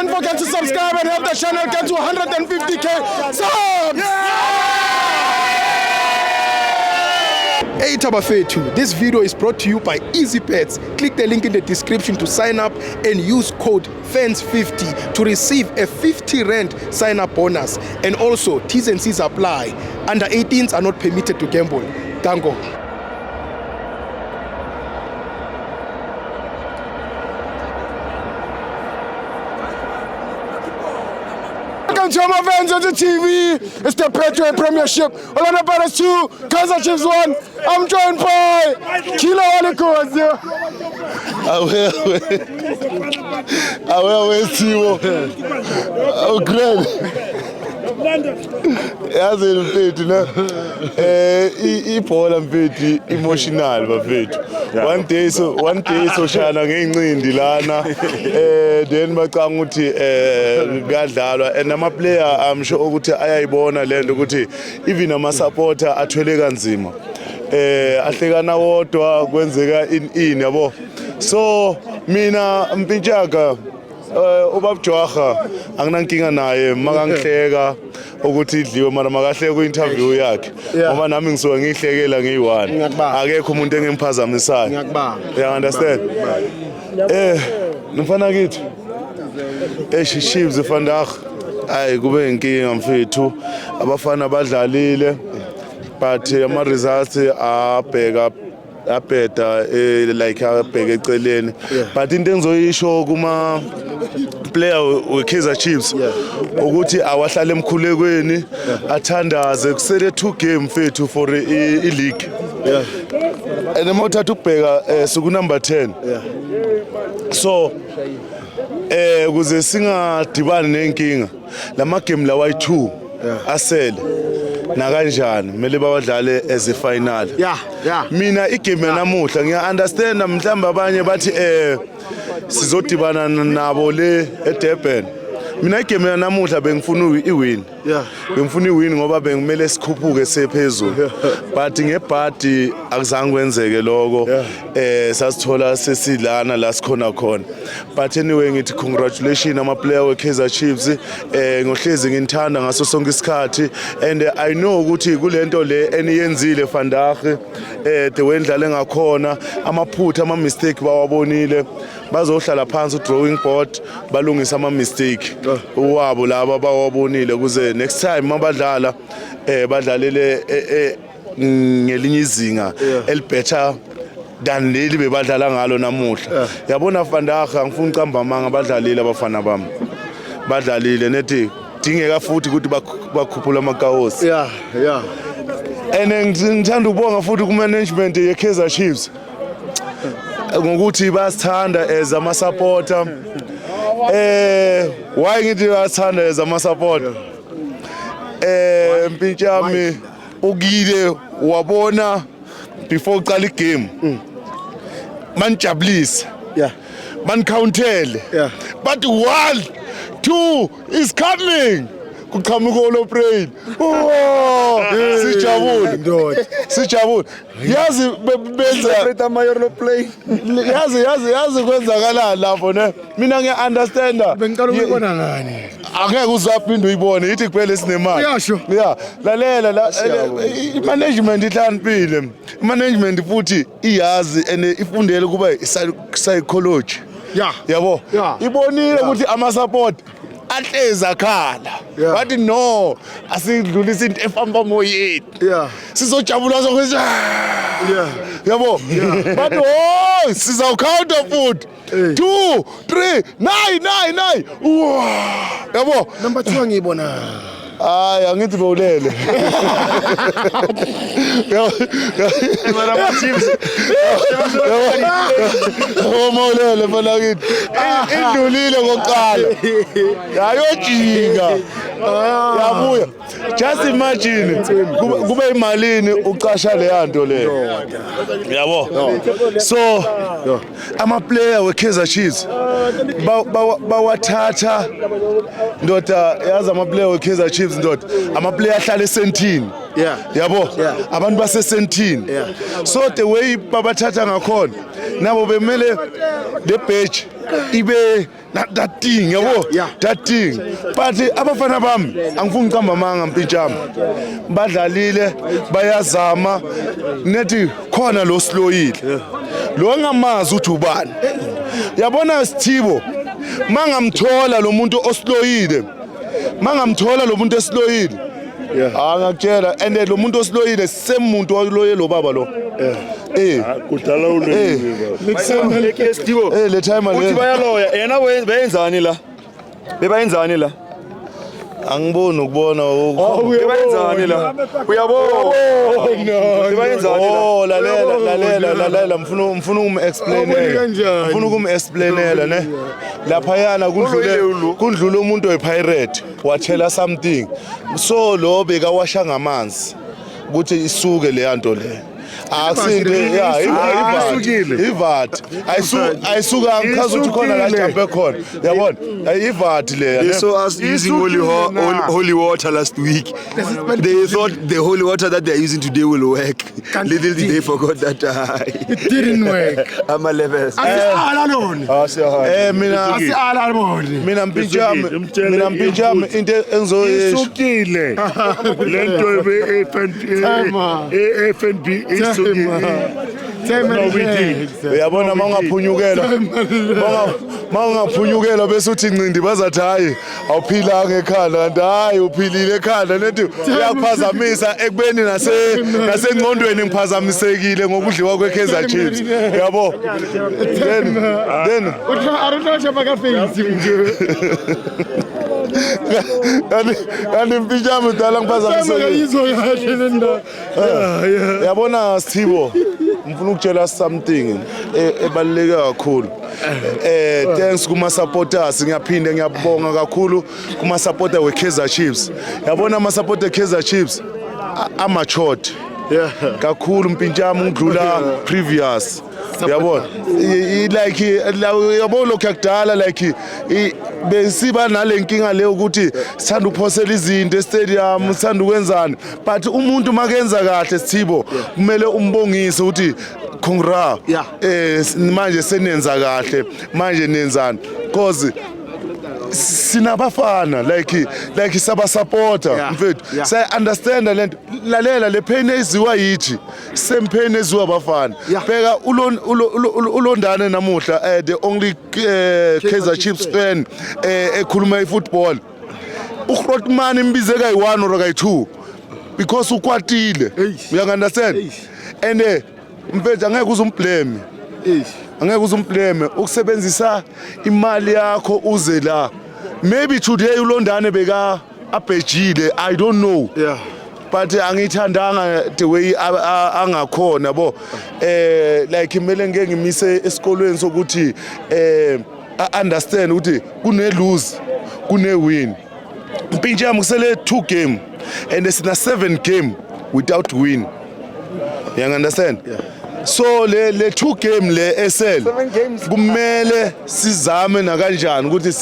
don't forget to subscribe and help the channel get to 150k subs. Hey Tabafetu, this video is brought to you by EasyPets. Click the link in the description to sign up and use code FANS50 to receive a 50 Rand sign-up bonus. And also, T's and C's apply. Under 18s are not permitted to gamble. Tango. Welcome to my fans on the TV. It's the Petro Premiership. Orlando Pirates 2, Kaizer Chiefs 1. I'm joined by Kila Walikozi. Awe Timo. Oh great. Yazi mfethu na ibhola mfethu emotional bafethu. One day so shana ngeincindi lana then bacanga ukuthi kuyadlalwa and ama player I'm sure ukuthi ayayibona lento ukuthi even ama supporter athwele kanzima ahlekana wodwa kwenzeka in yabo. So mina mpintshaka ubabjwaha anginankinga naye makangihleka ukuthi idliwe mara makahleka ku interview yakhe ngoba nami ngisuka ngihlekela ngiyi1 akekho umuntu engimphazamisayo ngiyakubanga you understand mfana kithi Chiefs vandag ay kube inkinga mfethu abafana badlalile but ama results abheka apeta like abheka eceleni but into engizoyisho kuma player we Kaizer Chiefs ukuthi awahlala emkhulekweni athandaze kusele 2 game mfethu for I league and emothatha ukubheka suku number 10 so kuze singadibani nenkinga lama game lawa yi2 asele na kanjani kumele bawadlale as a final mina igame namuhla ngiya understand mhlamba abanye bathi sizodibana nabo le eDurban mina igame namuhla bengifuna iwin bengifuna iwin ngoba bengimele sikhuphuke sephezulu but ngebhadi akuzange kwenzeke lokho sasithola sesilana la sikhona khona but anyway ngithi congratulations ama player we Kaizer Chiefs ngohlezi nginthanda ngaso sonke isikhathi and I know ukuthi kulento le eniyenzile vandag the way ndlale ngakhona amaphutha ama mistake bawabonile bazohlala phansi drawing board balungisa ama mistake wabo laba bawabonile kuze next time mabadlala badlalele ngelinye izinga elbetter than leli bebadlala ngalo namuhla yabona vandaga ngifuna uqamba manga abadlalile abafana bami badlalile nethi dingeka futhi ukuthi bakhuphula amakaos and ngithanda ukubonga futhi ku management ye Kaizer Chiefs ngokuthi basithanda as ama supporter why ngithi basithanda as ama supporter mpintshami ukile wabona before uqala igame manjabulisa man countele but 1 2 is coming kuqhamuka uLoprain sijabule yazi benza Mayor play. yazi kwenzakala lapho ne mina ngiya understanda Bengicela ukubona ngani. Angeke uzaphinde uyibone yithi kuphela sinemali lalela management ihlanipile management futhi iyazi ene ifundele kuba psychology yabo ibonile ukuthi ama support ahleza khala bathi no asidlulisa into efamba moyeni sizojabula sokuthi yabo bathi sizawucounter foot 2 3 9 yabo Number 2 ngiyibona. Ay angithi bowulele Mawulele mfana kithi indlulile kokuqala yayojika yabuya just imagine kube imalini uqasha le yanto leyo yabo so ama player we Kaizer Chiefs bawathatha ndoda yazi ama player we Kaizer Chiefs ndoda ama player ahlala esentini yabo abantu basesentini so the way babathatha ngakhona nabo bemele the badge ibe that thing yabo that thing but abafana bami angifuni ucamba manga mpintshami badlalile bayazama nethi khona lo sloyile lo ngamazi uthi ubani yabona Sithibo mangamthola lo muntu osloyile mangamthola lo muntu esloyile ngakutshela and lo muntu osloyile semuntu waloye lo baba lo kudala uloyile le Sithibo le time uthi bayaloya yena beyenzani la bebayenzani la angiboni ukubona bebayenzani la uyabona bebayenzani la lalela mfuna ukum-explainela ne laphayana kundlule umuntu oyipirate wathela something so lo bekawasha ngamanzi ukuthi isuke le yanto le akusinto ivat ayisuka ngikhaza ukuthi khona la jump khona yabona ivat le they saw us using holy water last week. They thought the holy water that they are using today will work. Little did they forgot that it didn't work. I'm a level. mina mpintshami into engizoyisho isukile lento FNB uyabona mawungaphunyukela bese uthi ncindi bazathi hayi awuphilanga ekhanda kanti hayi uphilile ekhanda nethi uyakuphazamisa ekubeni nasengqondweni ngiphazamisekile ngokudliwa kwe-Kaizer Chiefs yabo then kanti mpintshami udala ngiphazamisekile yabona Sithibo ngifuna ukutshela something ebaluleke kakhulu thanks kuma supporters ngiyaphinde ngiyabonga kakhulu kuma supporter we-Kaizer Chiefs yabona ama supporter Kaizer Chiefs amatured kakhulu mpintshami ngidlula previous yabona like yabo lokho yakudala like besiba nalenkinga le ukuthi sithanda ukuphosela izinto e-stadium sithanda ukwenzani but umuntu makenza kahle Sithibo kumele umbongise ukuthi congra manje senenza kahle manje nenzani because sinabafana like sabasupporter mfethu say understand lento lalela le pain eziwa yithi same pain eziwa abafana bheka ulondane namuhla the only Kaizer Chiefs fan ekhuluma ifootball uGrotman imbize kayi1 or kayi2 because ukwatile you understand and mfethu angeke uzumblame angeke uzumblame ukusebenzisa imali yakho uze la maybe today ulondane beka abhejile I don't know but angithandanga the way angakhona bo like imele ngeke ngimise esikolweni sokuthi understand ukuthi kune lose kune win mpintshami kusele 2 game and sina 7 game without win you understand so le 2 game le SL kumele sizame na kanjani ukuthi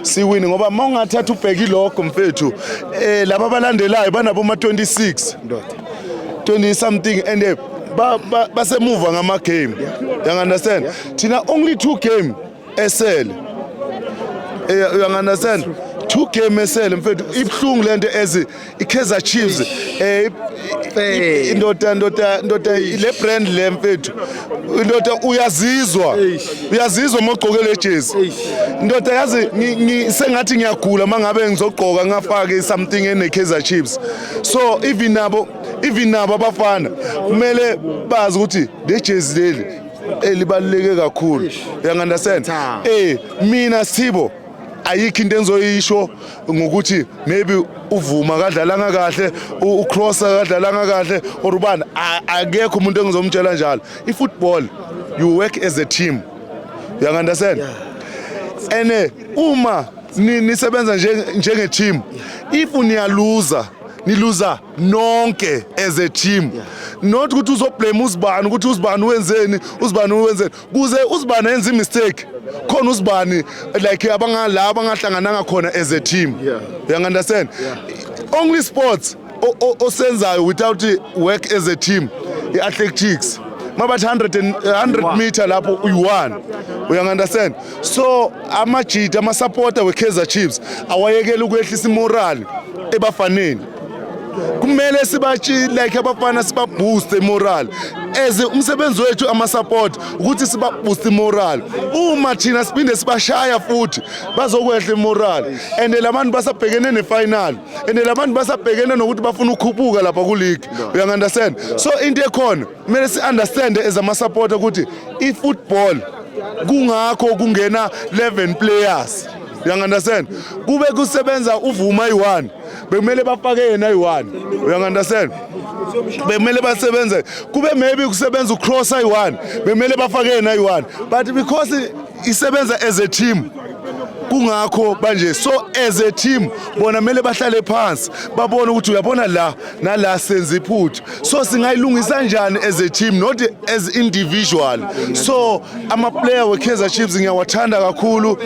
siwin ngoba mawungathatha ubheka ilokho mfethu laba abalandelayo banabo ma 26 20 something and basemuva ngama game you understand thina only 2 game SL you understand 2 game SL mfethu ibhlungu lento ezi iKaizer Chiefs indoda le brand le mfethu indoda uyazizwa mogqoke le jersey indoda yazi sengathi ngiyagula mangabe ngizogqoka ngafake something eneKaizer Chiefs so even nabo abafana kumele bazi ukuthi le jersey leli elibaluleke kakhulu you understand mina Sithibo ayikho into engizoyisho ngokuthi maybe uvuma kadlalanga kahle ucrossa kadlalanga kahle or ubani akekho umuntu engizomtshela njalo ifootball you work as a team you understand and uma nisebenza njenge team if niluza nonke as a team not ukuthi uzoblame uzibani ukuthi uzibani wenzeni kuze uzibani enza mistake khona uzibani like abangahlangananga khona as a team you understand only sports osenzayo without work as a team athletics mabathi 100 meter lapho uyi-1 uyangi-understand. So amajita ama-supporter we-Kaizer Chiefs awayekela ukwehlisa imorali ebafaneni. Kumele like abafana sibaboost imorali as umsebenzi wethu ama-support ukuthi sibaboost imorali. Uma thina siphinde sibashaya futhi bazokwehla imorali, and labantu basabhekene ne-final, and labantu basabhekene nokuthi bafuna ukukhuphuka lapha ku-league. Uyangi-understand. So into ekhona kumele si-understand as ama-supporter ukuthi i-football kungakho kungena 11 players. Uyangi-understand. Kube kusebenza uvuma i-1 bekumele bafake yena i-1. Uyangi-understand. Bekumele basebenze kube maybe kusebenza ucross i-1 bekumele bafake yena i-1, but because isebenza as a team kungakho manje. So as a team bona mele bahlale phansi babone ukuthi uyabona la nala senze iphutha, so singayilungisa kanjani as a team, not as individual. So ama player we-Kaizer Chiefs ngiyawathanda kakhulu.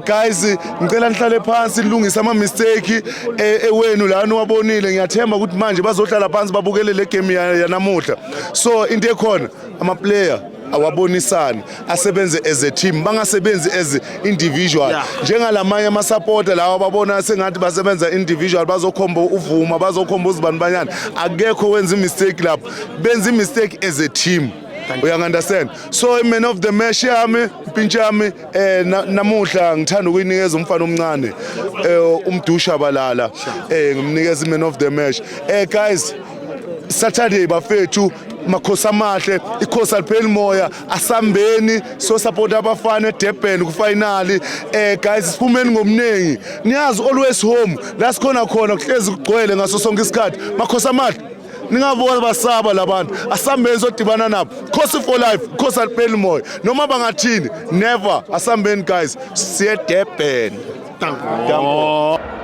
Guys, ngicela nihlale phansi nilungise ama mistake ewenu la niwabonile. Ngiyathemba ukuthi manje bazohlala phansi babukele le game yanamuhla. So into ekhona ama player awabonisane asebenze as a team, bangasebenzi as individual. Njengalamanye ama-supporter lawa babona sengathi basebenza individual, bazokhomba uvuma, bazokhomba uzibanibanyana. Akekho wenza imistake lapho, benza imistake as a team. Uyangi-understand. So man of the match yami impintshi yami namuhla ngithanda ukuyinikeza umfana omncane uMdusha Balala, ngimnikeza man of the match. Guys, Saturday bafethu makhosi amahle, ikhosi alipheli moya asambeni, so support abafana eDurban ku final. Guys, siphumeni ngomnengi, niyazi always home la sikhona khona kuhlezi kugcwele ngaso sonke isikhathi. Makhosi amahle ningavona basaba labantu, asambeni sodibana nabo. Khosi for life, khosi alipheli moya noma bangathini, never asambeni guys, siye Durban. Thank you.